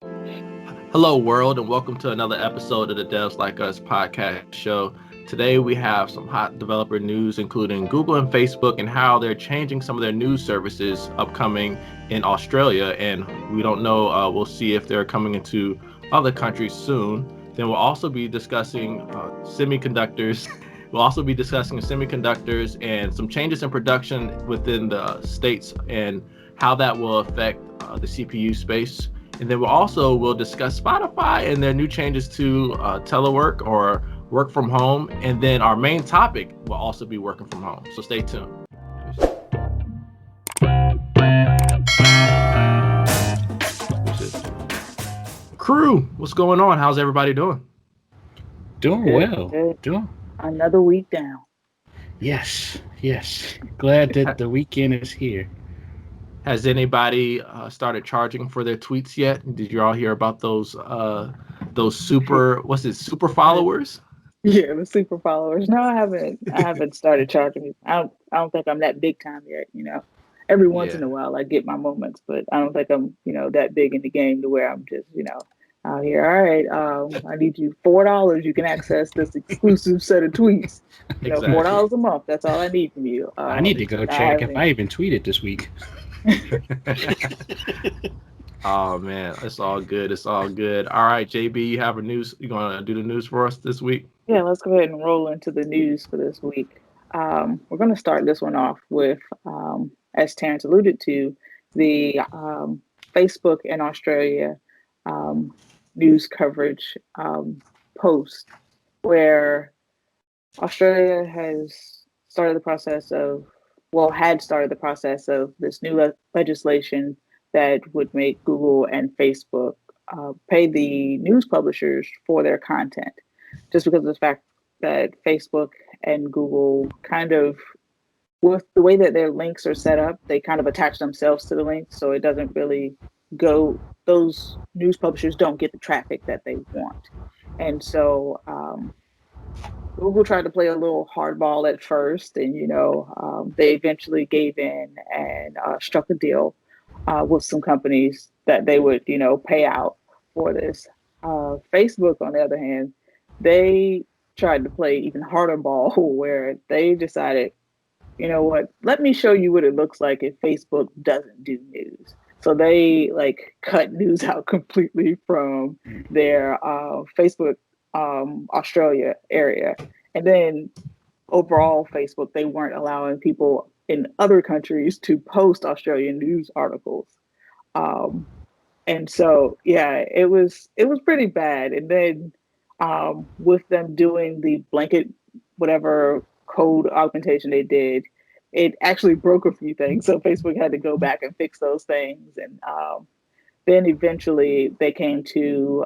Hello, world, and welcome to another episode of the Devs Like Us podcast show. Today, we have some hot developer news, including Google and Facebook, and how they're changing some of their news services upcoming in Australia. And we don't know, we'll see if they're coming into other countries soon. Then we'll also be discussing semiconductors. We'll also be discussing semiconductors and some changes in production within the states and how that will affect the CPU space. And then we'll discuss Spotify and their new changes to telework or work from home. And then our main topic will also be working from home. So stay tuned. Crew, what's going on? How's everybody doing? Doing Good, well. good. Doing Another week down. yes. Glad that the weekend is here. Has anybody started charging for their tweets yet? Did you all hear about those super followers? Yeah, the super followers. No, I haven't. I haven't started charging. I don't think I'm that big time yet. Every once Yeah, in a while I get my moments, but I don't think I'm that big in the game to where I'm just out here. All right, I need you $4. You can access this exclusive set of tweets. Four exactly. dollars a month. That's all I need from you. I need to go I check if haven't. I even tweeted this week. Oh man, it's all good. It's all good. All right, JB, you have a news. You gonna do the news for us this week? Yeah, let's go ahead and roll into the news for this week. We're going to start this one off with, as Terrence alluded to, the Facebook in Australia um, news coverage post where Australia has started the process of, well, had started the process of this new legislation that would make Google and Facebook pay the news publishers for their content, just because of the fact that Facebook and Google kind of, with the way that their links are set up, they kind of attach themselves to the links, so it doesn't really go. Those news publishers don't get the traffic that they want, and so Google tried to play a little hardball at first, and they eventually gave in and struck a deal with some companies that they would pay out for this. Facebook, on the other hand, they tried to play even harder ball, where they decided, you know what, let me show you what it looks like if Facebook doesn't do news. So they like cut news out completely from their Facebook Australia area. And then overall, Facebook, they weren't allowing people in other countries to post Australian news articles. Um, and so, yeah, it was pretty bad. And then with them doing the blanket, whatever code augmentation they did, it actually broke a few things. So Facebook had to go back and fix those things. And then eventually they came to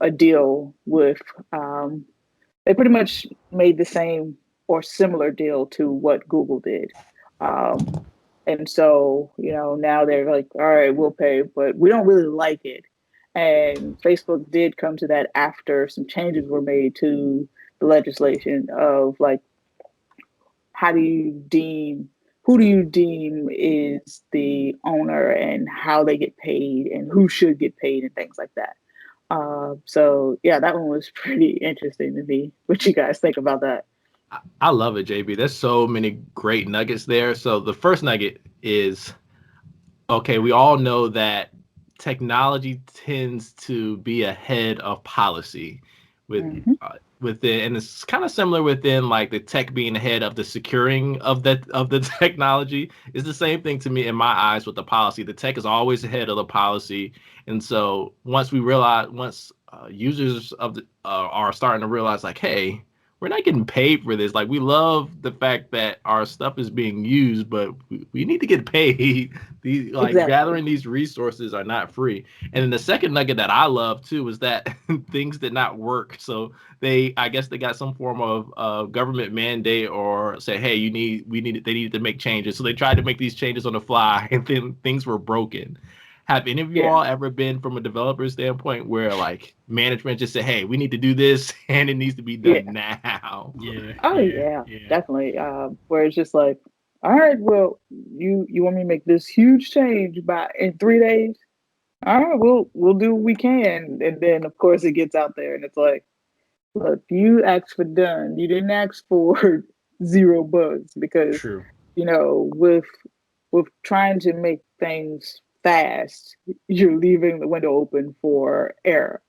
a deal with, they pretty much made the same or similar deal to what Google did. Um, and so, now they're like, all right, we'll pay, but we don't really like it. And Facebook did come to that after some changes were made to the legislation of like, how do you deem, who do you deem is the owner and how they get paid and who should get paid and things like that. So yeah, that one was pretty interesting to me. What you guys think about that? I love it, JB. There's so many great nuggets there. So the first nugget is okay. We all know that technology tends to be ahead of policy with Hmm. within, and it's kind of similar within like the tech being ahead of the securing of the technology. It's the same thing to me in my eyes with the policy. The tech is always ahead of the policy, and so once users of the are starting to realize like, hey, we're not getting paid for this. Like, we love the fact that our stuff is being used, but we need to get paid. These like Exactly. gathering these resources are not free. And then the second nugget that I love too is that things did not work. So I guess they got some form of government mandate or say, hey, they needed to make changes. So they tried to make these changes on the fly, and then things were broken. Have any of you Yeah. all ever been from a developer standpoint where like management just said, "Hey, we need to do this, and it needs to be done Yeah. now"? Yeah, Oh yeah, yeah, yeah. definitely. Where it's just like, all right, well, you want me to make this huge change by in 3 days? all right, we'll do what we can, and then of course it gets out there, and it's like, look, you asked for done. You didn't ask for zero bugs because True. with trying to make things fast, you're leaving the window open for error.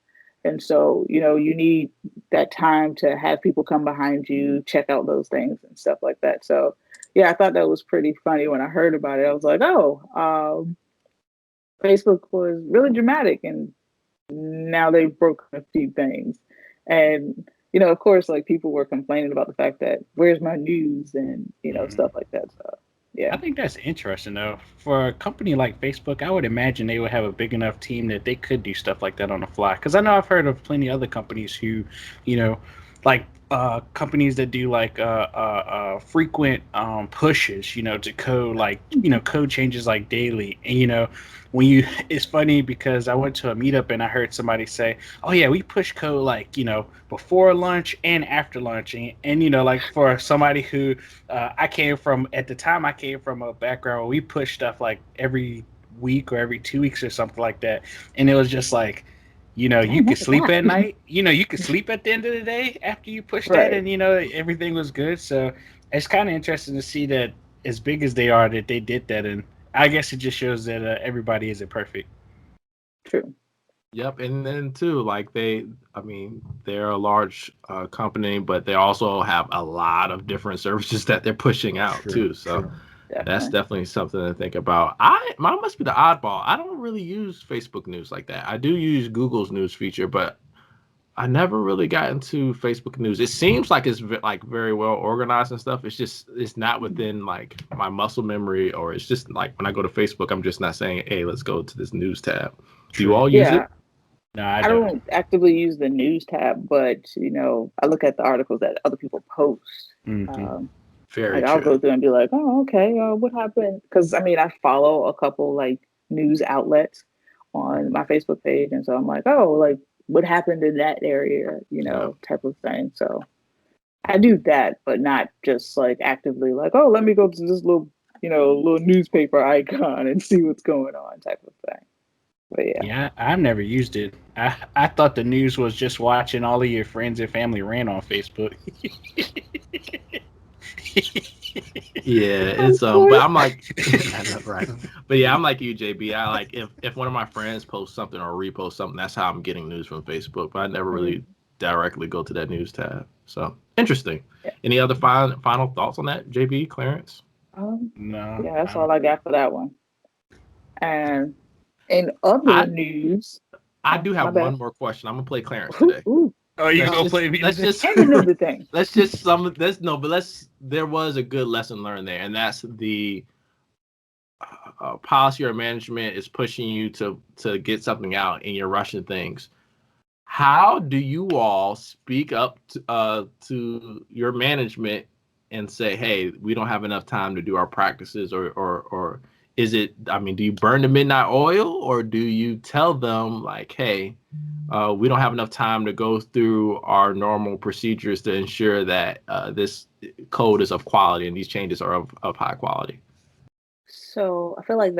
And so, you need that time to have people come behind you, check out those things and stuff like that. So, yeah, I thought that was pretty funny when I heard about it. I was like, oh, Facebook was really dramatic, and now they've broken a few things. And, of course, like people were complaining about the fact that where's my news and, Mhm. stuff like that. So, I yeah. think that's interesting though. For a company like Facebook, I would imagine they would have a big enough team that they could do stuff like that on the fly. Because I know I've heard of plenty of other companies who, you know, like companies that do like frequent pushes, to code, like code changes like daily. And when you, it's funny because I went to a meetup and I heard somebody say, "Oh yeah, we push code like before lunch and after lunch," and like for somebody who I came from at the time. I came from a background where we push stuff like every week or every 2 weeks or something like that, and it was just like, you Dang, could that's a sleep lot. at night. You could sleep at the end of the day after you push that, Right. and everything was good. So it's kind of interesting to see that as big as they are, that they did that, and I guess it just shows that everybody isn't perfect. True. Yep, and then too, like they're a large company, but they also have a lot of different services that they're pushing out True. too. So that's Definitely. definitely something to think about. Mine must be the oddball. I don't really use Facebook News like that. I do use Google's news feature, but I never really got into Facebook News. It seems like it's like very well organized and stuff. It's not within like my muscle memory, or it's just like when I go to Facebook, I'm just not saying, "Hey, let's go to this news tab." Do you True. all use Yeah. it? No, I I don't. don't actively use the news tab, but I look at the articles that other people post. Hmm. Um, Very like I'll true. go through and be like, oh, okay, what happened? Because I mean, I follow a couple like news outlets on my Facebook page, and so I'm like, oh, like what happened in that area, Yeah. type of thing. So I do that, but not just like actively like, oh, let me go to this little newspaper icon and see what's going on, type of thing. But yeah. Yeah, I've never used it. I thought the news was just watching all of your friends and family rant on Facebook. Yeah, Of it's but course. I'm like I know, right. But yeah, I'm like you, JB. I like if one of my friends posts something or reposts something, that's how I'm getting news from Facebook. But I never really Mm, directly go to that news tab. So interesting. yeah. Any other final thoughts on that, JB, Clarence? Um, No, yeah, that's I don't. all I got for that one. And in other I news, I oh, do my have bad. one more question. I'm gonna play Clarence Ooh, today. ooh, Oh, you Let's gonna just play let's music? just and another thing. let's just some let's no, but let's there was a good lesson learned there, and that's the policy or management is pushing you to get something out and you're rushing things. How do you all speak up to your management and say, hey, we don't have enough time to do our practices, or is it, I mean, do you burn the midnight oil, or do you tell them like, hey, we don't have enough time to go through our normal procedures to ensure that this code is of quality and these changes are of high quality? So I feel like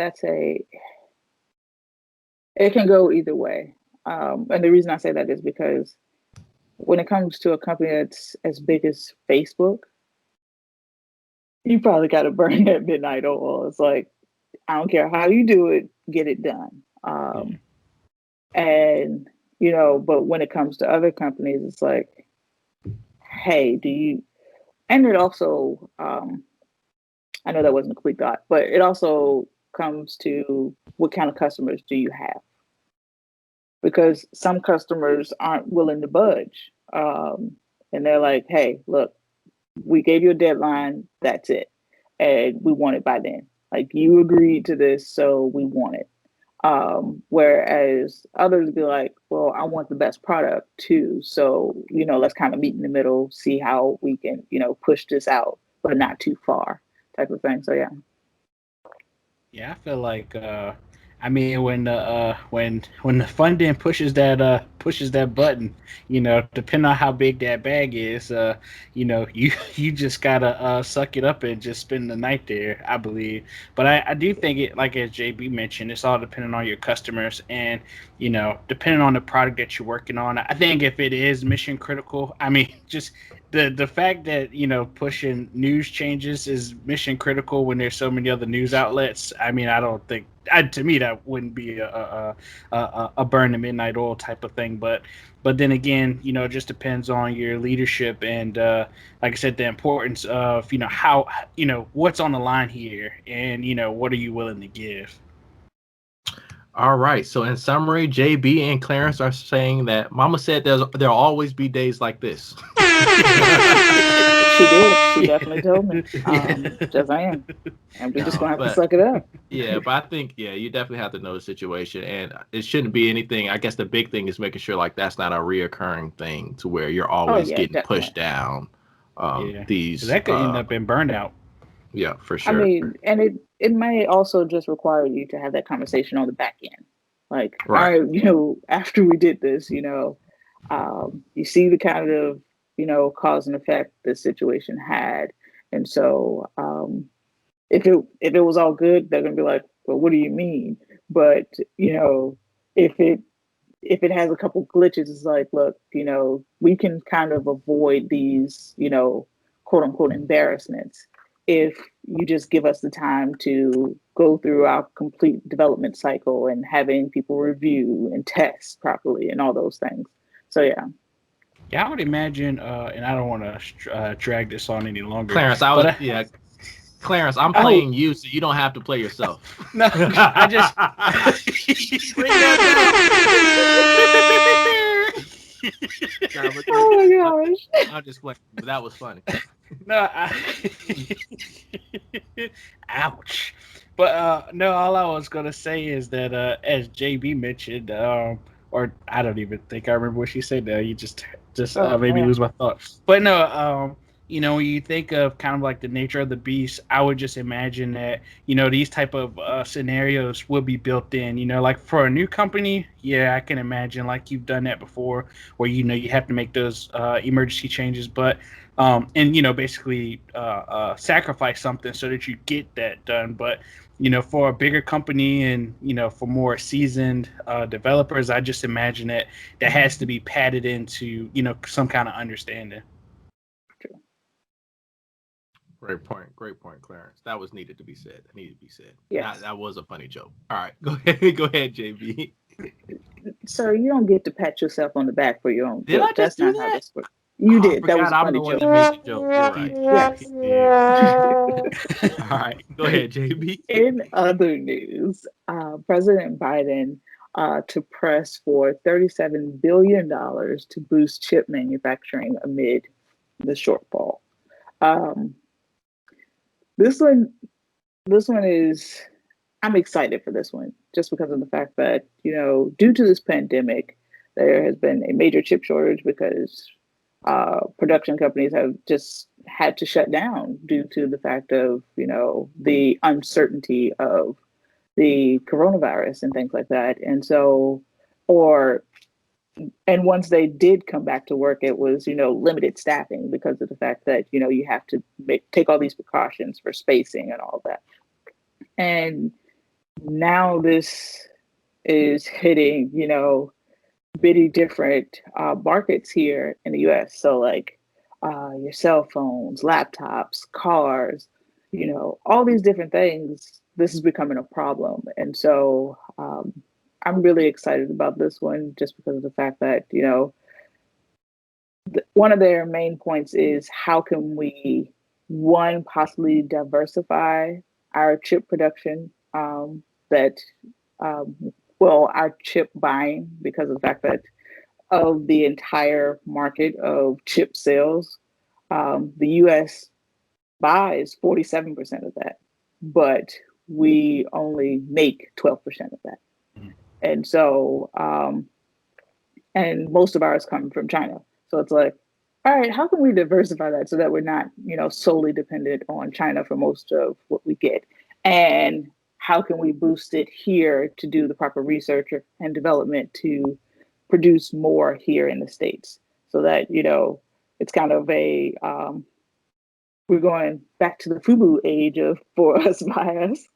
it can go either way. And the reason I say that is because when it comes to a company that's as big as Facebook, you probably got to burn that midnight oil. It's like, I don't care how you do it, get it done. Yeah. And, but when it comes to other companies, it's like, hey, and it also, I know that wasn't a complete thought, but it also comes to what kind of customers do you have? Because some customers aren't willing to budge. And they're like, hey, look, we gave you a deadline, that's it. And we want it by then. Like you agreed to this, so we want it. Whereas others be like, well, I want the best product too. So, let's kind of meet in the middle, see how we can, push this out, but not too far type of thing. So yeah. Yeah, I feel like I mean, when the funding pushes that button, depending on how big that bag is, you just gotta suck it up and just spend the night there, I believe. But I do think it, like as JB mentioned, it's all depending on your customers and depending on the product that you're working on. I think if it is mission critical, I mean, just the fact that pushing news changes is mission critical when there's so many other news outlets. I mean, I don't think to me that wouldn't be a burn the midnight oil type of thing. But then again, it just depends on your leadership and like I said, the importance of how what's on the line here and what are you willing to give. All right. So in summary, JB and Clarence are saying that Mama said there'll always be days like this. She did. She definitely told me. Just saying. And we're just gonna have to suck it up. Yeah, but I think you definitely have to know the situation, and it shouldn't be anything. I guess the big thing is making sure like that's not a reoccurring thing to where you're always getting definitely pushed down. These that could end up in burnout. Yeah, for sure. I mean, and it may also just require you to have that conversation on the back end. Like, right. All right, after we did this, you see the kind of, cause and effect this situation had. And so if it was all good, they're gonna be like, well, what do you mean? But, if it has a couple glitches, it's like, look, we can kind of avoid these, quote unquote embarrassments if you just give us the time to go through our complete development cycle and having people review and test properly and all those things. So, yeah. Yeah, I would imagine, and I don't want to drag this on any longer. Clarence, Clarence, I'm playing you, so you don't have to play yourself. No, I just. Oh my gosh! I'm just playing, but that was funny. No, ouch. But no, all I was gonna say is that as JB mentioned, or I don't even think I remember what she said. You just made me lose my thought. But no, when you think of kind of like the nature of the beast, I would just imagine that, these type of scenarios will be built in, like for a new company. Yeah, I can imagine like you've done that before where, you have to make those emergency changes, but and, basically sacrifice something so that you get that done. But, for a bigger company and, for more seasoned developers, I just imagine that has to be padded into, some kind of understanding. Great point, Clarence. That was needed to be said. That needed to be said. Yes. That was a funny joke. All right, go ahead, JB. Sir, you don't get to pat yourself on the back for your own joke. Did I just do That's not that? How this works. You did. That was a funny joke. Right. Yes. All right, go ahead, JB. In other news, President Biden to press for $37 billion to boost chip manufacturing amid the shortfall. This one is, I'm excited for this one just because of the fact that, due to this pandemic, there has been a major chip shortage because production companies have just had to shut down due to the fact of, the uncertainty of the coronavirus and things like that. And so, and once they did come back to work, it was, limited staffing because of the fact that, you have to take all these precautions for spacing and all that. And now this is hitting, bitty different markets here in the US. So like your cell phones, laptops, cars, all these different things, this is becoming a problem. And so I'm really excited about this one just because of the fact that, one of their main points is how can we, one, possibly diversify our chip production, our chip buying, because of the fact that of the entire market of chip sales, the US buys 47% of that, but we only make 12% of that. And so, and most of ours come from China. So it's like, all right, how can we diversify that so that we're not, solely dependent on China for most of what we get? And how can we boost it here to do the proper research and development to produce more here in the States, so that it's kind of a we're going back to the FUBU age of for us by us,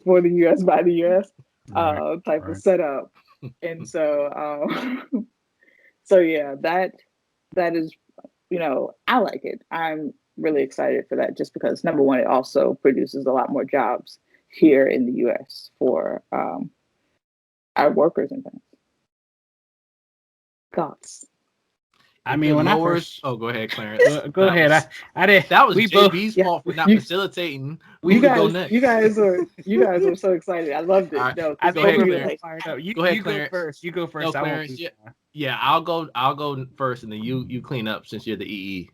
for the US by the US type of setup. And so so yeah, that is, I like it. I'm really excited for that, just because number one, it also produces a lot more jobs here in the US for our workers and things. Thoughts? I mean, when I first... Oh, go ahead, Clarence. Go ahead. I did. That was JB's fault for not facilitating. You guys were so excited. I loved it. Right. No, go ahead, Clarence. Go ahead, Clarence. Go first. You go first. No, Clarence. Yeah, I'll go first, and then you clean up since you're the EE.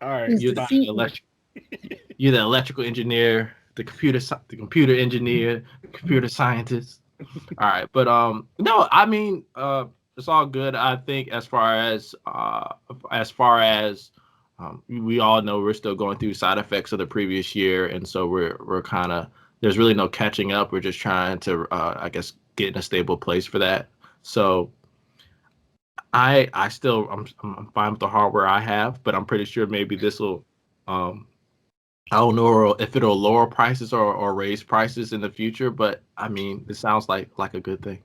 All right. You're the electrical engineer, the computer engineer, the computer scientist. All right, but no, I mean, it's all good. I think as far as we all know, we're still going through side effects of the previous year, and so we're kind of, there's really no catching up. We're just trying to I guess get in a stable place for that. So I'm fine with the hardware I have, but I'm pretty sure maybe this will I don't know if it'll lower prices or raise prices in the future, but I mean, it sounds like a good thing.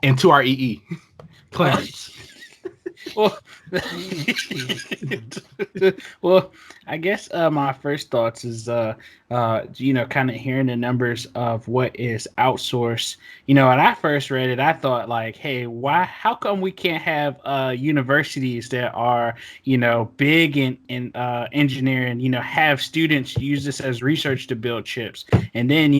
And to our EE, Clarence. Well, I guess my first thoughts is kind of hearing the numbers of what is outsourced. When I first read it, I thought like, hey, how come we can't have universities that are big in engineering, have students use this as research to build chips, and then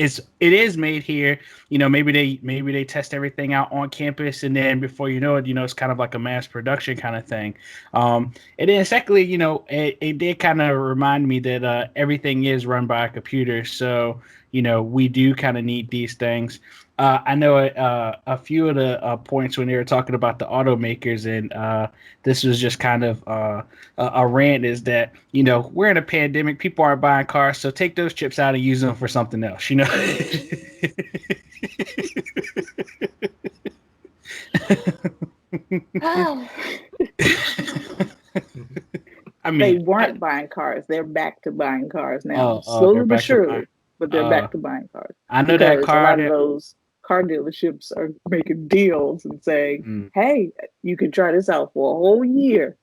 it is made here. Maybe they test everything out on campus, and then before you know it, it's kind of like a mass production kind of thing. And then secondly, it did kind of remind me that everything is run by a computer. So we do kind of need these things. I know a few of the points when they were talking about the automakers, and this was just kind of a rant, is that we're in a pandemic, people aren't buying cars, so take those chips out and use them for something else. I mean, they weren't buying cars; they're back to buying cars now, slowly but surely. But they're back to buying cars. I know that car. A lot of those car dealerships are making deals and saying, "Hey, you can try this out for a whole year.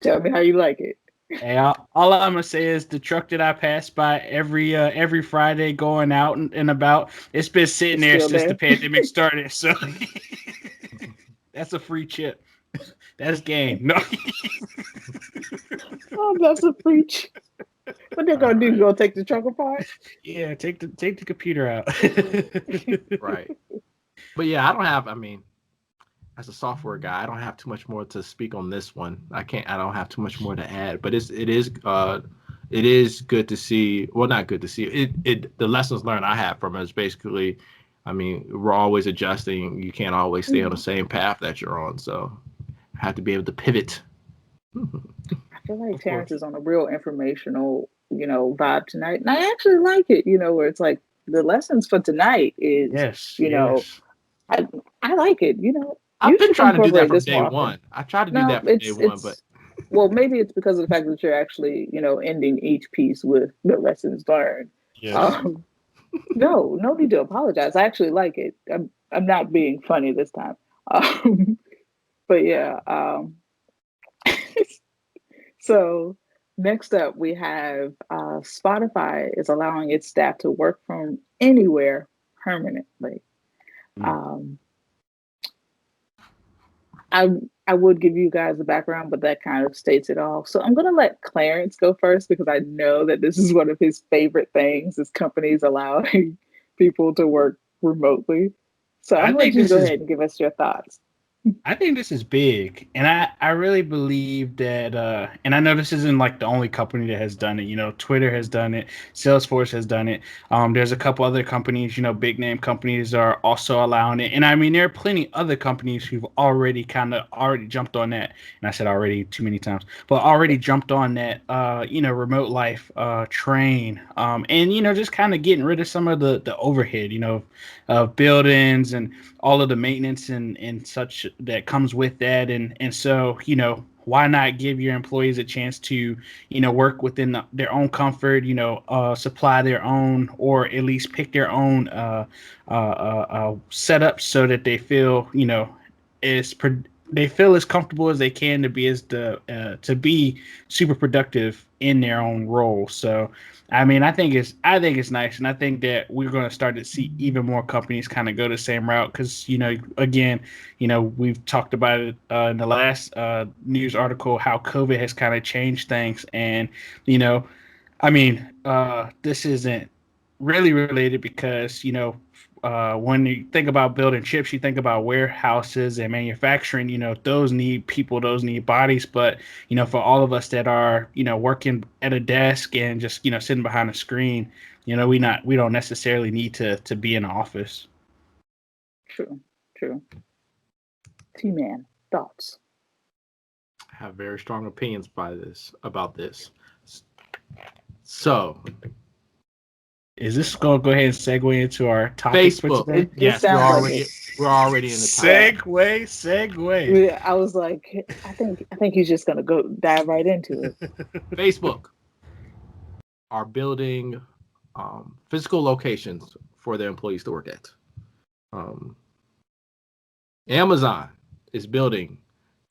Tell me how you like it." Hey, all I'm gonna say is the truck that I pass by every Friday going out and about, it's been sitting there since the pandemic started. So that's a free chip. That's game. No. Oh, that's a free chip. What they're gonna do? Go take the truck apart? Yeah, take the computer out. Right. But yeah, I mean, as a software guy, I don't have too much more to speak on this one. I don't have too much more to add. But it is good to see. Well, not good to see. The lessons learned I have from it is basically, I mean, we're always adjusting. You can't always stay on the same path that you're on. So I have to be able to pivot. I feel like Terrence is on a real informational, vibe tonight. And I actually like it, where it's like the lessons for tonight is, I like it, I've been trying to do that from day one. I tried to do that from day one, but well, maybe it's because of the fact that you're actually, ending each piece with the lessons learned. Yes. No need to apologize. I actually like it. I'm not being funny this time. But yeah. So next up, we have Spotify is allowing its staff to work from anywhere permanently. I would give you guys the background, but that kind of states it all. So I'm going to let Clarence go first, because I know that this is one of his favorite things, is companies allowing people to work remotely. So I'm going to go ahead and give us your thoughts. I think this is big, and I really believe that, and I know this isn't like the only company that has done it. You know, Twitter has done it, Salesforce has done it. There's a couple other companies, you know, big name companies are also allowing it, and I mean there are plenty other companies who've already already jumped on that. And I said already too many times, but already jumped on that, you know, remote life train, and you know, just kind of getting rid of some of the overhead, you know, of buildings and all of the maintenance and such that comes with that. And so, you know, why not give your employees a chance to, you know, work within their own comfort, you know, supply their own, or at least pick their own setup so that they feel, you know, as they feel as comfortable as they can to be to be super productive in their own role. So I mean, I think it's nice, and I think that we're going to start to see even more companies kind of go the same route because, you know, again, you know, we've talked about it in the last news article how COVID has kind of changed things, and you know, I mean, this isn't really related because, you know, when you think about building chips, you think about warehouses and manufacturing. You know, those need people, those need bodies. But you know, for all of us that are, you know, working at a desk and just, you know, sitting behind a screen, you know, we don't necessarily need to be in an office. True, true. T-Man, thoughts? Have very strong opinions about this. So Is this going to go ahead and segue into our topic for Facebook. today? It Yes, sounds like it. we're already in the Yeah. topic. Segue. Yeah, I was like, I think he's just gonna go dive right into it. Facebook are building physical locations for their employees to work at. Um, Amazon is building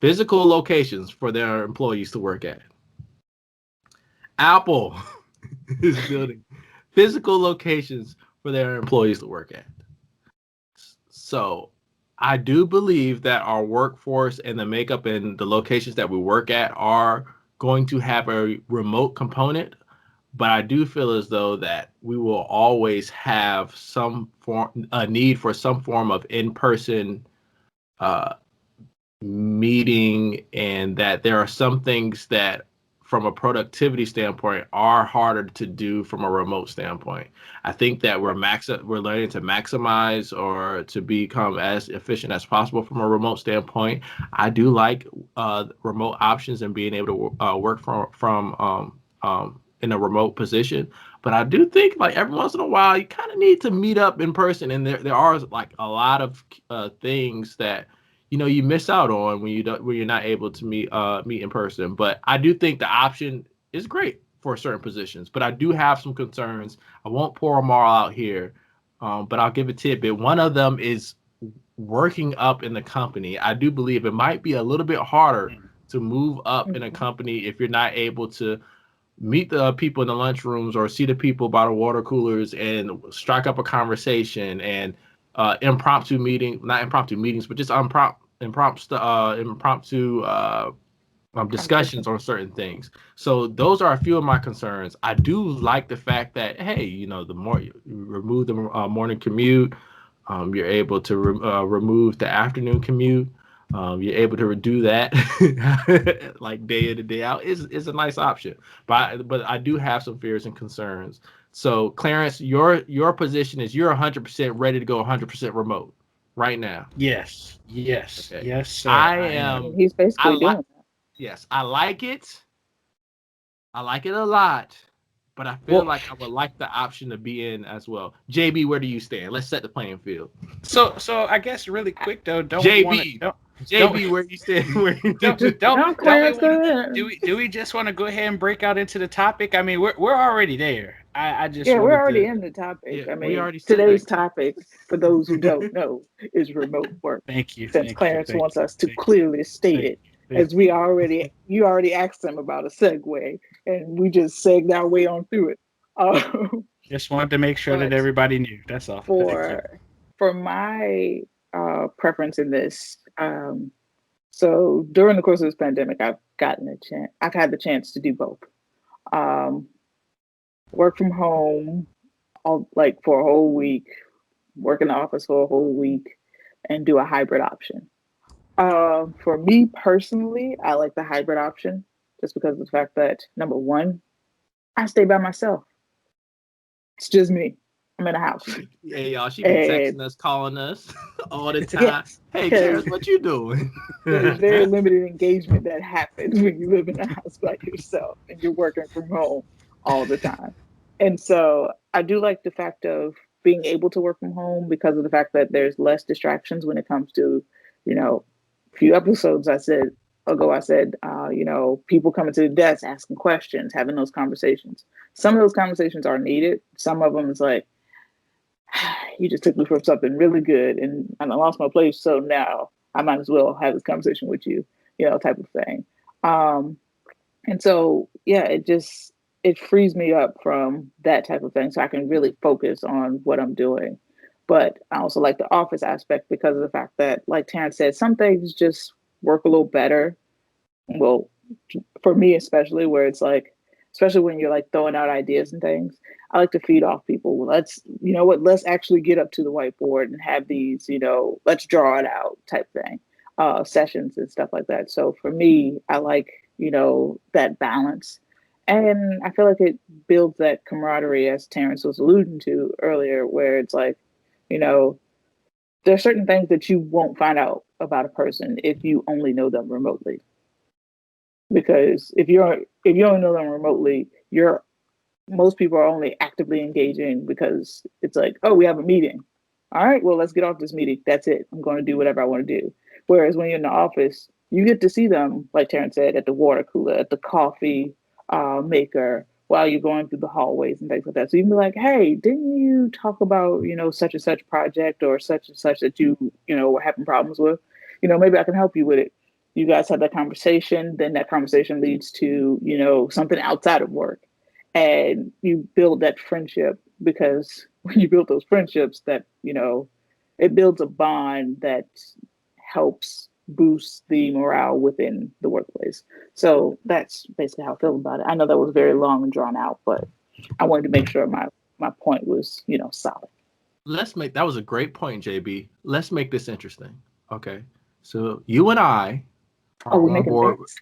physical locations for their employees to work at. Apple is building physical locations for their employees to work at. So I do believe that our workforce and the makeup and the locations that we work at are going to have a remote component, but I do feel as though that we will always have a need for some form of in-person uh, meeting, and that there are some things that from a productivity standpoint are harder to do from a remote standpoint. I think that we're learning to maximize or to become as efficient as possible from a remote standpoint. I do like remote options and being able to work in a remote position. But I do think like every once in a while you kind of need to meet up in person, and there are like a lot of things that you miss out on when you're not able to meet in person. But I do think the option is great for certain positions. But I do have some concerns. I won't pour them all out here, but I'll give a tidbit. One of them is working up in the company. I do believe it might be a little bit harder to move up in a company if you're not able to meet the people in the lunchrooms or see the people by the water coolers and strike up a conversation and not impromptu meetings, but just impromptu discussions on certain things. So those are a few of my concerns. I do like the fact that, hey, the more you remove the morning commute, you're able to remove the afternoon commute. You're able to do that like day in and day out is a nice option. But I do have some fears and concerns. So Clarence, your position is you're 100% ready to go 100% remote right now. Yes, Okay. yes, sir. I I I am. mean, am. he's I basically like. doing that. Yes, I like it. I like it a lot, but I feel Well, like I would like the option to be in as well. JB, where do you stand? Let's set the playing field. so I guess really quick though, don't we want to JB, don't JB, where you stand? Where No, don't we Clarence, want go to ahead. do we just want to go ahead and break out into the topic? I mean, we're already there. I just Yeah, we're wanted already to in the topic. yeah, I we mean, already said today's that. topic, for those who don't know, is remote work. thank you, Since thank you, Clarence thank wants you, us to thank you, clearly state thank it, you. as you already asked him about a segue, and we just segged our way on through it. Just wanted to make sure that But everybody knew. That's all. Thank you. for my preference in this, so during the course of this pandemic, I've had the chance to do both. Um, work from home, like for a whole week, work in the office for a whole week, and do a hybrid option. For me personally, I like the hybrid option just because of the fact that number one, I stay by myself. It's just me. I'm in a house. Hey y'all, she be And texting us, calling us all the time. yes, Hey, because Clarence, what you doing? there's very limited engagement that happens when you live in a house by yourself and you're working from home all the time. And so I do like the fact of being able to work from home because of the fact that there's less distractions when it comes to, a few episodes I said, people coming to the desk, asking questions, having those conversations. Some of those conversations are needed. Some of them is like, you just took me from something really good and I lost my place. So now I might as well have this conversation with you, type of thing. Um, and so, yeah, it frees me up from that type of thing so I can really focus on what I'm doing. But I also like the office aspect because of the fact that, like Terrence said, some things just work a little better. Well, for me especially, where it's like, especially when you're like throwing out ideas and things, I like to feed off people. Let's, let's actually get up to the whiteboard and have these, let's draw it out type thing, sessions and stuff like that. So for me, I like, that balance. And I feel like it builds that camaraderie, as Terrence was alluding to earlier, where it's like, you know, there are certain things that you won't find out about a person if you only know them remotely, because if you only know them remotely, you're most people are only actively engaging because it's like, oh, we have a meeting. All right, well, let's get off this meeting. That's it. I'm going to do whatever I want to do. Whereas when you're in the office, you get to see them, like Terrence said, at the water cooler, at the coffee maker, while you're going through the hallways and things like that. So you can be like, hey, didn't you talk about, such and such project or such and such that were having problems with? Maybe I can help you with it. You guys have that conversation, then that conversation leads to, something outside of work, and you build that friendship, because when you build those friendships, that it builds a bond that helps boost the morale within the workplace. So that's basically how I feel about it. I know that was very long and drawn out, but I wanted to make sure my point was solid. That was a great point, JB. Let's make this interesting. Okay. So you and I Oh, are we're on making board. bets.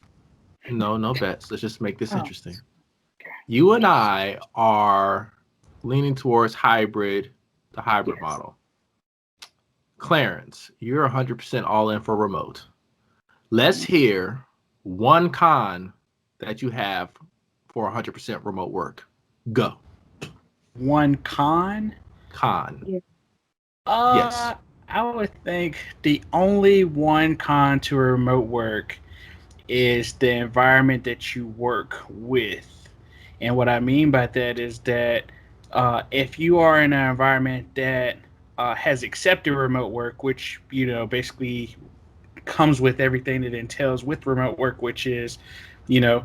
No, no bets. Let's just make this Oh, interesting. okay. You and I are leaning towards the hybrid Yes. model. Clarence, you're 100% all in for remote. Let's Mm. hear one con that you have for 100% remote work. Go. One con? Con. Yeah. Yes. Uh, I would think the only one con to remote work is the environment that you work with. And what I mean by that is that if you are in an environment that has accepted remote work, which, basically comes with everything that entails with remote work, which is, you know,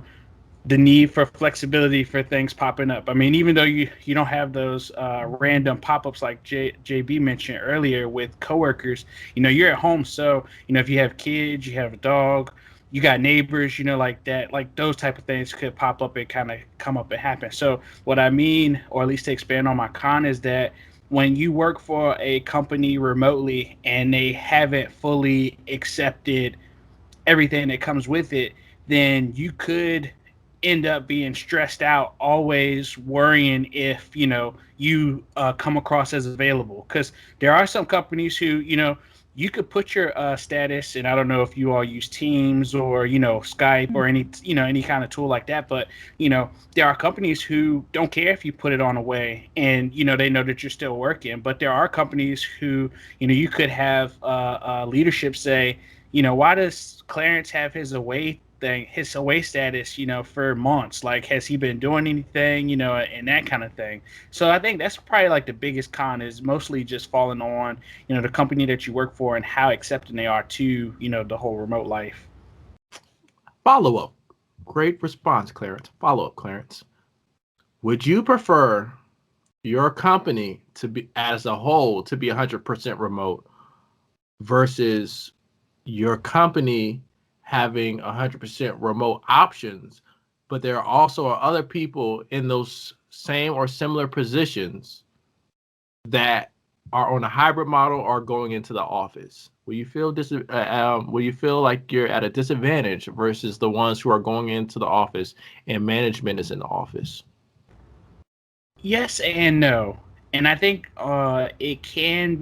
the need for flexibility for things popping up. I mean, even though you don't have those random pop-ups like JB mentioned earlier with coworkers, you're at home. So, if you have kids, you have a dog, you got neighbors, like that, like those type of things could pop up and kind of come up and happen. So what I mean, or at least to expand on my con, is that when you work for a company remotely and they haven't fully accepted everything that comes with it, then you could end up being stressed out, always worrying if you come across as available. Because there are some companies who you could put your status, and I don't know if you all use Teams or Skype or any kind of tool like that, but there are companies who don't care if you put it on away, and they know that you're still working. But there are companies who you could have leadership say, why does Clarence have his away status, for months? Like, has he been doing anything, and that kind of thing. So I think that's probably like the biggest con, is mostly just falling on, the company that you work for and how accepting they are to, the whole remote life. Follow up. Great response, Clarence. Follow up, Clarence. Would you prefer your company to be, as a whole, to be 100% remote versus your company having 100% remote options, but there also are other people in those same or similar positions that are on a hybrid model or going into the office? Will you feel like you're at a disadvantage versus the ones who are going into the office and management is in the office? Yes and no. And I think it can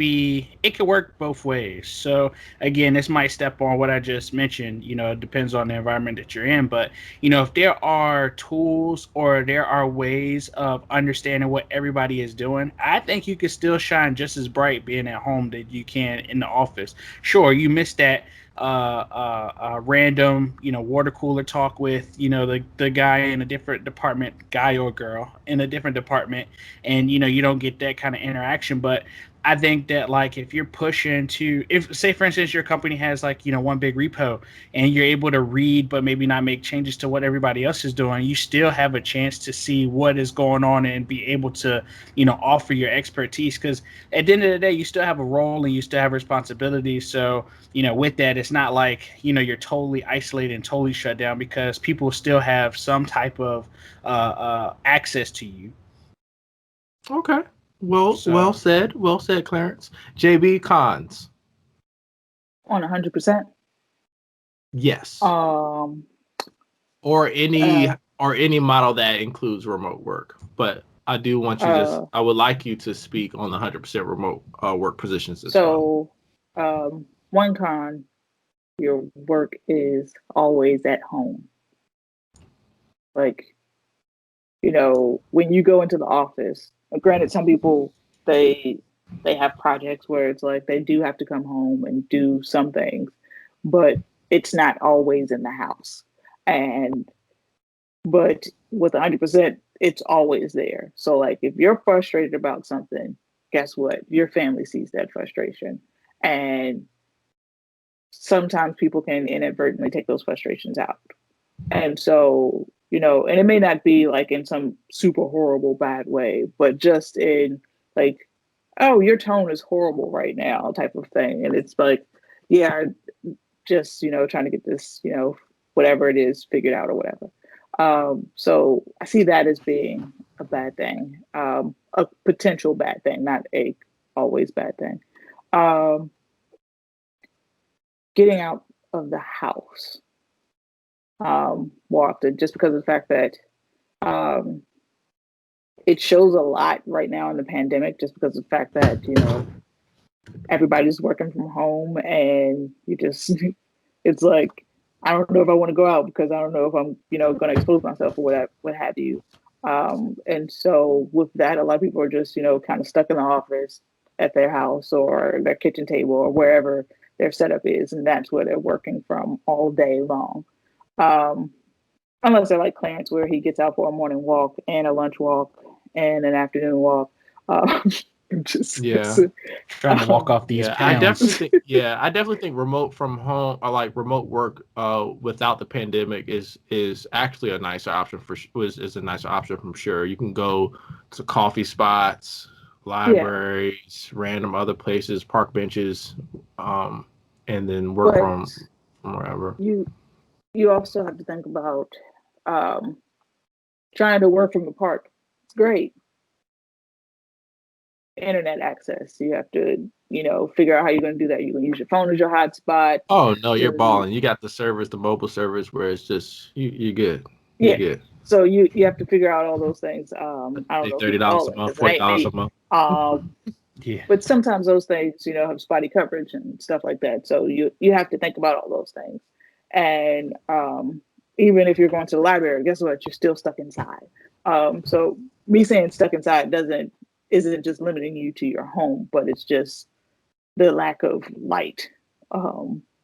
work both ways. So again, this might step on what I just mentioned. It depends on the environment that you're in. But if there are tools or there are ways of understanding what everybody is doing, I think you can still shine just as bright being at home that you can in the office. Sure, you missed that random, water cooler talk with, the guy in a different department, guy or girl in a different department, and you don't get that kind of interaction. But I think that, like, if you're pushing to, if say for instance your company has, like, one big repo and you're able to read but maybe not make changes to what everybody else is doing, you still have a chance to see what is going on and be able to offer your expertise, because at the end of the day you still have a role and you still have responsibilities. So with that, it's not like you're totally isolated and totally shut down, because people still have some type of access to you. Okay. Well, So well said, Clarence. JB, cons? On 100%. Yes. Um, Or uh, any model that includes remote work. But I would like you to speak on the 100% remote work positions as well. so, one con, your work is always at home. Like, when you go into the office, granted, some people, they they have projects where it's like they do have to come home and do some things, but it's not always in the house. And but with 100%, it's always there. So like if you're frustrated about something, guess what? Your family sees that frustration. And sometimes people can inadvertently take those frustrations out. And so, and it may not be like in some super horrible bad way, but just in like, oh, your tone is horrible right now type of thing. And it's like, yeah, just, trying to get this, whatever it is figured out or whatever. So I see that as being a bad thing, a potential bad thing, not a always bad thing. Um, Getting out of the house more often, just because of the fact that um, it shows a lot right now in the pandemic, just because of the fact that everybody's working from home, and you just it's like I don't know if I want to go out because I don't know if I'm going to expose myself or what have you. And so with that, a lot of people are just kind of stuck in the office at their house or their kitchen table or wherever their setup is, and that's where they're working from all day long. Um, Unless they're like Clarence, where he gets out for a morning walk and a lunch walk and an afternoon walk. Um, just Yeah. trying to walk off these Yeah, pounds. I definitely think remote from home or like remote work without the pandemic is actually a nicer option is a nicer option from sure. You can go to coffee spots, Yeah, libraries, random other places, park benches, um, and then work but from wherever. you you also have to think about um, trying to work from the park. It's great internet access. You have to figure out how you're going to do that. You can use your phone as your hotspot. Oh no, you're You balling. You got the service, the mobile service where it's just you're good. You're Yeah. good. So you have to figure out all those things. I don't Pay know if you $30 call a it month, because it ain't $40 me. a month. Yeah. But sometimes those things, have spotty coverage and stuff like that. So you have to think about all those things. And even if you're going to the library, guess what? You're still stuck inside. So me saying stuck inside isn't just limiting you to your home, but it's just the lack of light,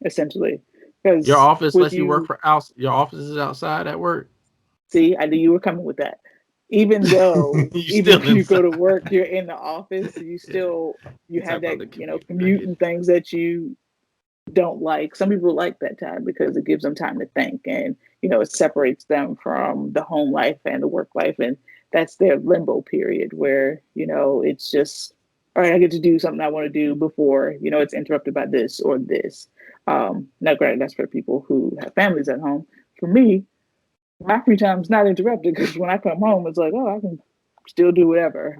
essentially. Your Because office with lets you work you, for out. Your office is outside at work. see, I knew you were coming with that. Even though, You even still when you go inside. to work, you're in the office, Yeah, you you have talk that, about the commute right commute here. and things that you don't like. Some people like that time because it gives them time to think, and it separates them from the home life and the work life, and that's their limbo period where it's just all right. I get to do something I want to do before it's interrupted by this or this. Now, granted, that's for people who have families at home. For me, my free time is not interrupted because when I come home, it's like, oh, I can still do whatever,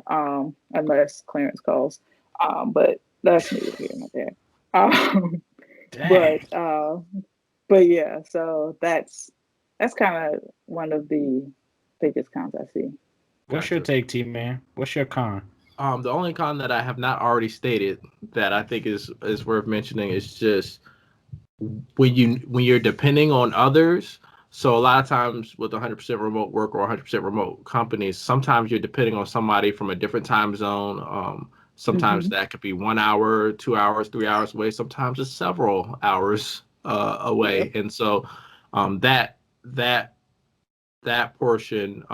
unless Clarence calls. But that's neither here nor there. Um, Dang. but but yeah, so that's kind of one of the biggest cons I see. What's your Gotcha. take, T man? What's your con? The only con that I have not already stated that I think is worth mentioning is just when you're depending on others. So a lot of times with 100% remote work or 100% remote companies, sometimes you're depending on somebody from a different time zone. Sometimes Hmm. that could be 1 hour, 2 hours, 3 hours away. Sometimes it's several hours Yep. away, and so that that that portion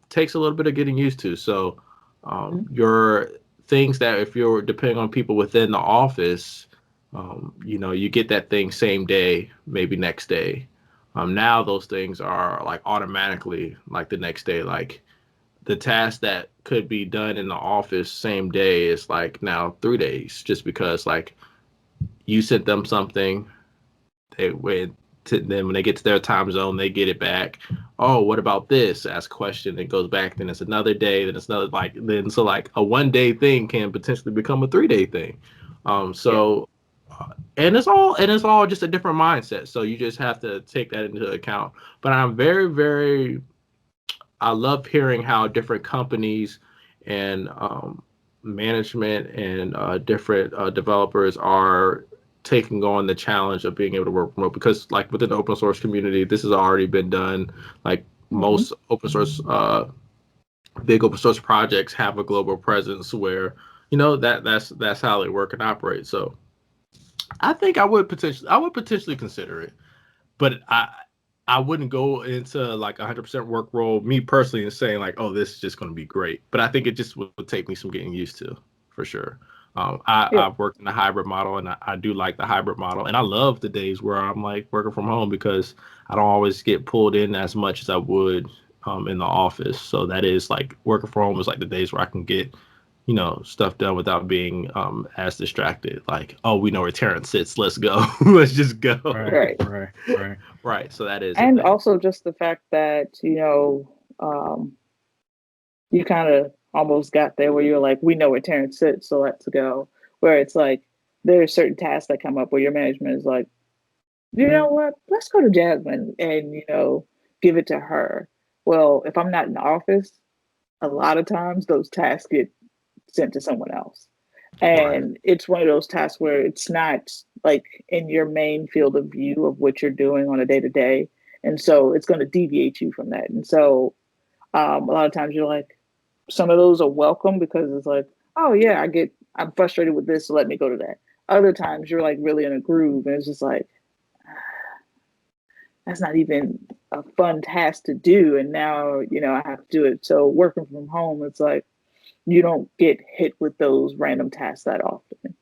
takes a little bit of getting used to. So Hmm. your things that if you're depending on people within the office, you get that thing same day, maybe next day. Now those things are like automatically like the next day. Like the task that could be done in the office same day is like now 3 days, just because like you sent them something, they went to then when they get to their time zone, they get it back. Oh, what about this? Ask a question, it goes back. Then it's another day. Then it's another like a 1 day thing can potentially become a 3 day thing. Yep. So and it's all just a different mindset. So you just have to take that into account. But I'm very I love hearing how different companies and management and different developers are taking on the challenge of being able to work remote because like within the open source community this has already been done. Like Hmm. most open source big open source projects have a global presence where that's how they work and operate. So I think I would potentially consider it, but I wouldn't go into like 100% work role, me personally, and saying like, oh, this is just going to be great. But I think it just would take me some getting used to, for sure. Yep. I've worked in the hybrid model, and I do like the hybrid model, and I love the days where I'm like working from home because I don't always get pulled in as much as I would in the office. So that is like working from home is like the days where I can get stuff done without being as distracted. Like, oh, we know where Terrence sits. Let's go. Let's just go. Right, Right. right, right. Right. So that is a And thing. also just the fact that, you kind of almost got there where you're like, we know where Terrence sits, so let's go. Where it's like there are certain tasks that come up where your management is like, you know what, let's go to Jasmine and, give it to her. Well, if I'm not in the office, a lot of times those tasks get sent to someone else. Right. And it's one of those tasks where it's not like in your main field of view of what you're doing on a day to day. And so it's going to deviate you from that. And so a lot of times you're like, some of those are welcome because it's like, oh yeah, I'm frustrated with this, so let me go to that. Other times you're like really in a groove and it's just like, that's not even a fun task to do. And now, I have to do it. So working from home, it's like you don't get hit with those random tasks that often.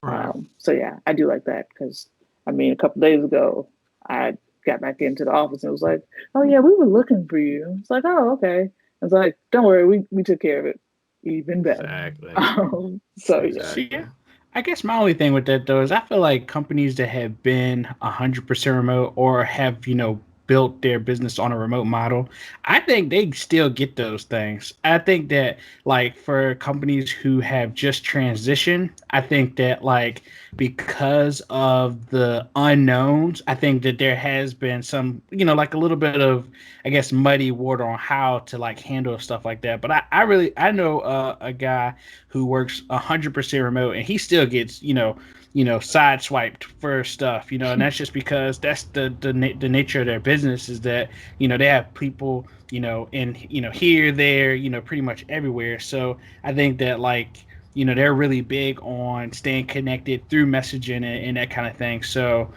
Right. So yeah, I do like that because I mean, a couple days ago, I got back into the office and it was like, oh yeah, we were looking for you. It's like, oh okay. It's like, don't worry, we took care of it. Even better. Exactly. So yeah. See, Exactly. I guess my only thing with that though is I feel like companies that have been 100% remote or have built their business on a remote model, I think they still get those things. I think that like for companies who have just transitioned, I think that like because of the unknowns, I think that there has been some like a little bit of I guess muddy water on how to like handle stuff like that. But I know a guy who works 100% remote and he still gets sideswiped for stuff, and that's just because that's the nature of their business is that they have people in here there pretty much everywhere. So I think that like they're really big on staying connected through messaging and that kind of thing. So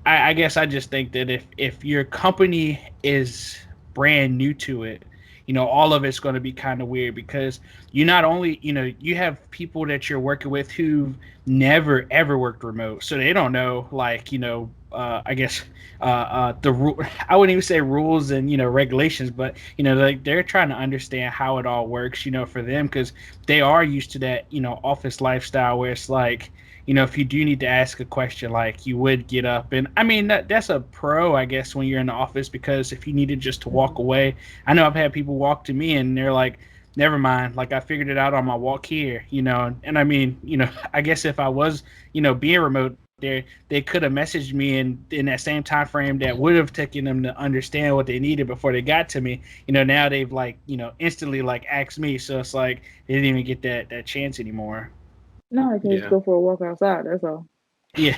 I guess I just think that if your company is brand new to it, all of it's going to be kind of weird because you not only you have people that you're working with who never ever worked remote, so they don't know like I guess the rule. I wouldn't even say rules and regulations, but like they're trying to understand how it all works, for them because they are used to that office lifestyle where it's like if you do need to ask a question, like you would get up. And I mean, that's a pro, I guess, when you're in the office, because if you needed just to walk Mhm. away, I know I've had people walk to me and they're like, never mind. Like I figured it out on my walk here, and I mean, I guess if I was, being remote there, they could have messaged me in that same time frame that would have taken them to understand what they needed before they got to me. Now they've like, instantly like asked me. So it's like they didn't even get that chance anymore. No, I can just Yeah, go for a walk outside. That's all. Yeah.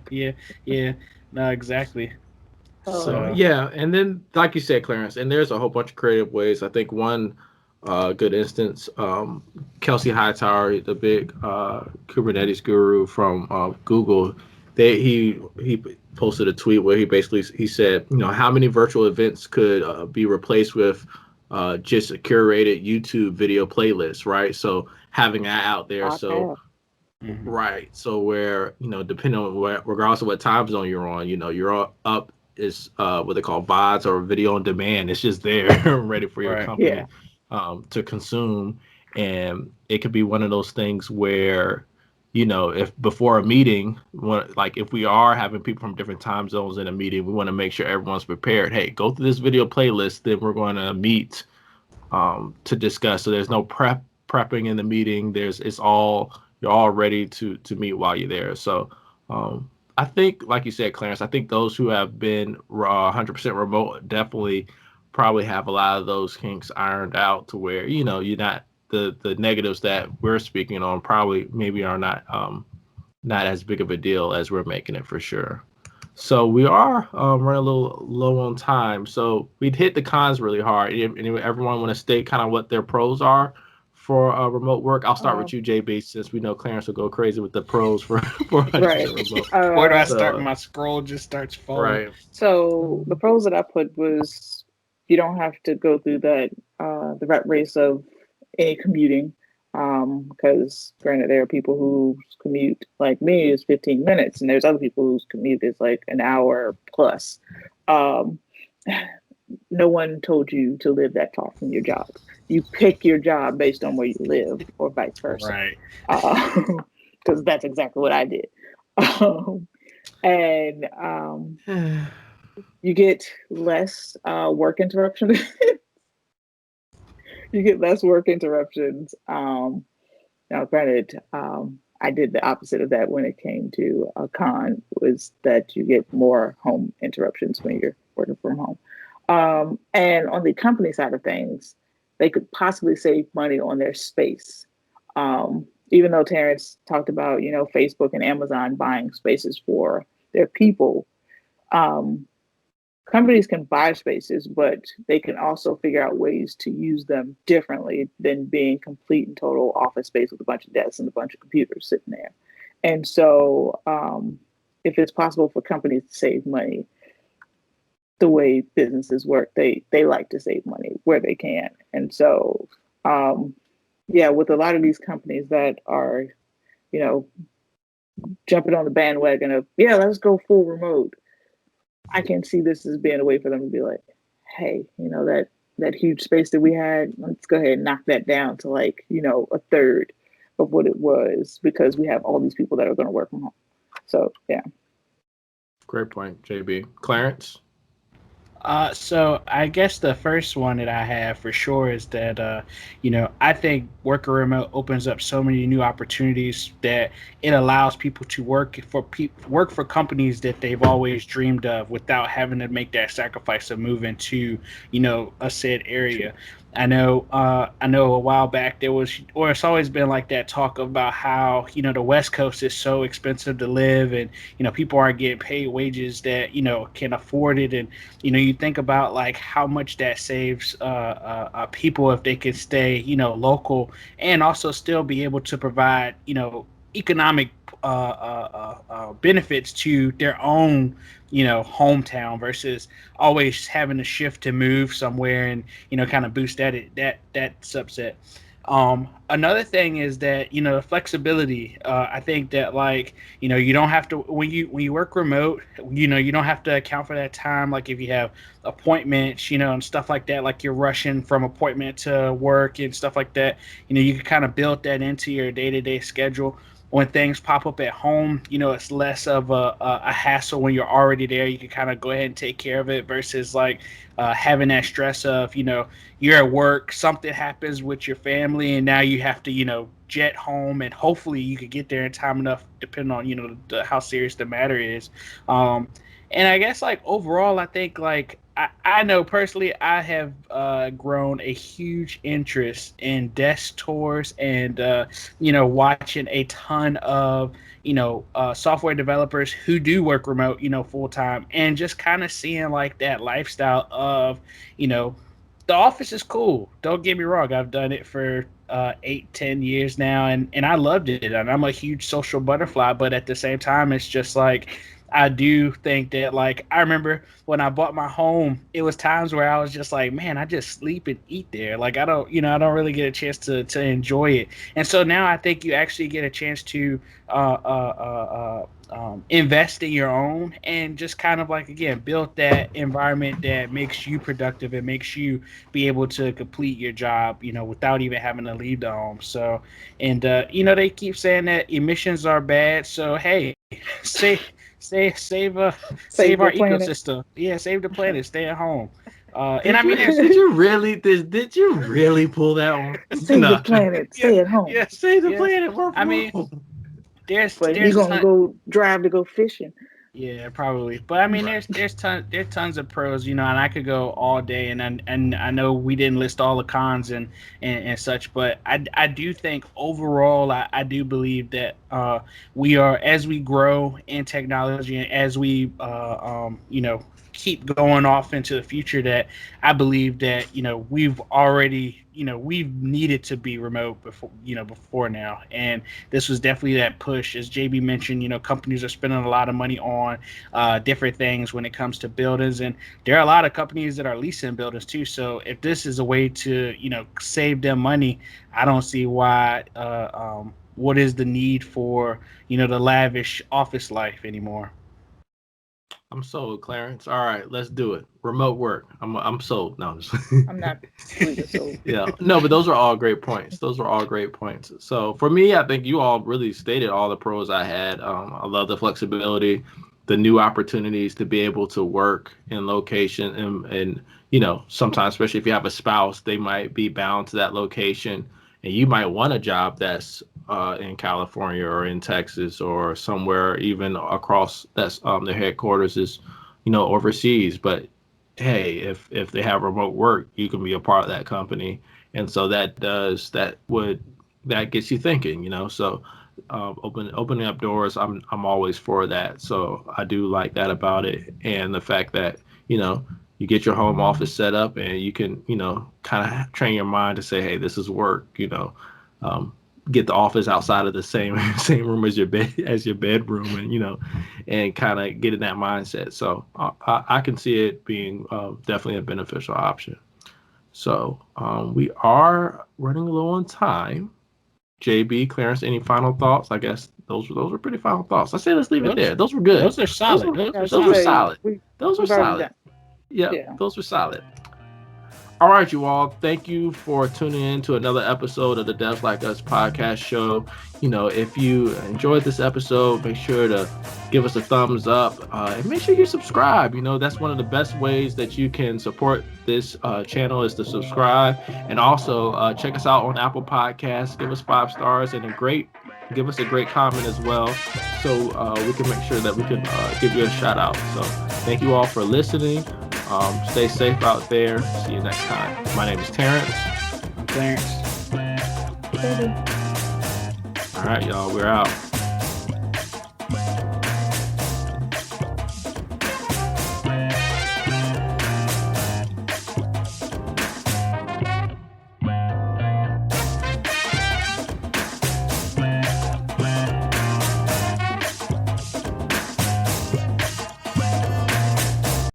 yeah. yeah. No, exactly. So Um, So yeah, and then like you said, Clarence, and there's a whole bunch of creative ways. I think one good instance, Kelsey Hightower, the big Kubernetes guru from Google, he posted a tweet where he said, how many virtual events could be replaced with just a curated YouTube video playlist, right? So having that out there, so podcast. mhm. right, so where depending on regardless of what time zone you're on, you're all up is what they call VODs or video on demand. It's just there, ready for your Right. Yeah. company to consume, and it could be one of those things where if before a meeting, like if we are having people from different time zones in a meeting, we want to make sure everyone's prepared. Hey, go through this video playlist, then we're going to meet to discuss. So there's no prepping in the meeting. It's all you're all ready to meet while you're there. So I think, like you said, Clarence, I think those who have been 100% remote definitely probably have a lot of those kinks ironed out to where you're not the negatives that we're speaking on probably maybe are not as big of a deal as we're making it for sure. So we are running a little low on time. So we'd hit the cons really hard. Everyone want to state kind of what their pros are for remote work. I'll start with Um, you, JB, since we know Clarence will go crazy with the pros for 100% right. remote. Where do I Uh, start? So My scroll just starts falling. right, so the pros that I put was you don't have to go through that the rat race of any commuting. Because granted, there are people whose commute like me is 15 minutes, and there's other people whose commute is like an hour plus. Um, no one told you to live that far from your job. You pick your job based on where you live, or vice versa. Right. Because that's exactly what I did. Um, and you get less work interruptions. You get less work interruptions. Now, granted, I did the opposite of that when it came to a con, was that you get more home interruptions when you're working from home. And on the company side of things, they could possibly save money on their space. Even though Terrence talked about, Facebook and Amazon buying spaces for their people, um, companies can buy spaces, but they can also figure out ways to use them differently than being complete and total office space with a bunch of desks and a bunch of computers sitting there. And so, if it's possible for companies to save money, the way businesses work, they like to save money where they can. And so, um, yeah, with a lot of these companies that are, you know, jumping on the bandwagon of, yeah, let's go full remote, I can see this as being a way for them to be like, hey, that huge space that we had, let's go ahead and knock that down to like, a third of what it was because we have all these people that are going to work from home. So yeah. great point, JB. Clarence. So I guess the first one that I have for sure is that I think worker remote opens up so many new opportunities that it allows people to work for companies that they've always dreamed of without having to make that sacrifice of moving to a said area. I know a while back there was, or it's always been like that talk about how the West Coast is so expensive to live, and people aren't getting paid wages that can afford it, and you think about like how much that saves people if they can stay local and also still be able to provide economic benefits to their own hometown versus always having to shift to move somewhere and kind of boost that subset. Another thing is that the flexibility. I think that like you don't have to when you work remote. You don't have to account for that time. Like if you have appointments, and stuff like that. Like you're rushing from appointment to work and stuff like that. You can kind of build that into your day to day schedule. when things pop up at home, it's less of a hassle when you're already there. You can kind of go ahead and take care of it versus like having that stress of, you're at work, something happens with your family, and now you have to, jet home, and hopefully you could get there in time enough, depending on, how serious the matter is. And I guess like overall, I think like I know personally I have grown a huge interest in desk tours and watching a ton of software developers who do work remote full time, and just kind of seeing like that lifestyle of the office is cool. Don't get me wrong, I've done it for 8-10 years now, and I loved it, and I'm a huge social butterfly, but at the same time it's just like I do think that, like, I remember when I bought my home, it was times where I was just like, man, I just sleep and eat there. Like, I don't really get a chance to enjoy it. And so now I think you actually get a chance to invest in your own and just kind of like, again, build that environment that makes you productive and makes you be able to complete your job, without even having to leave the home. So, and, they keep saying that emissions are bad. So, hey, say, save our planet. ecosystem. Yeah, save the planet. Stay at home. And I mean, did you really pull that one? Save the planet. Stay at home. Yeah, save the planet. I mean, there's you're gonna go drive to go fishing. Yeah, probably. But I mean, there's tons of pros, and I could go all day, and I know we didn't list all the cons and such, but I do think overall, I do believe that we are, as we grow in technology and as we keep going off into the future, that I believe that we've already we've needed to be remote before now, and this was definitely that push. As JB mentioned, companies are spending a lot of money on different things when it comes to buildings, and there are a lot of companies that are leasing buildings too. So if this is a way to save them money, I don't see why what is the need for the lavish office life anymore. I'm sold, Clarence. All right, let's do it. Remote work. I'm sold. No, I'm not completely sold. Yeah, no, but those are all great points. So for me, I think you all really stated all the pros I had. I love the flexibility, the new opportunities to be able to work in location, and sometimes, especially if you have a spouse, they might be bound to that location, and you might want a job that's in California or in Texas or somewhere even across that's their headquarters is overseas. But hey, if they have remote work, you can be a part of that company, and so that gets you thinking. So opening up doors, I'm always for that. So I do like that about it, and the fact that you get your home office set up and you can kind of train your mind to say, hey, this is work. Get the office outside of the same room as your bedroom, and kind of get in that mindset. So I can see it being definitely a beneficial option. So we are running low on time. JB, Clarence, any final thoughts? I guess those were pretty final thoughts. I say let's leave it there. Those were good. Those are solid. Those were solid. Those were solid. Yeah, those were solid. All right, you all. Thank you for tuning in to another episode of the Devs Like Us podcast show. If you enjoyed this episode, make sure to give us a thumbs up and make sure you subscribe. That's one of the best ways that you can support this channel is to subscribe. And also check us out on Apple Podcasts. Give us 5 stars and give us a great comment as well, so we can make sure that we can give you a shout out. So thank you all for listening. Stay safe out there. See you next time. My name is Terrence. I'm Clarence. All right, y'all. We're out.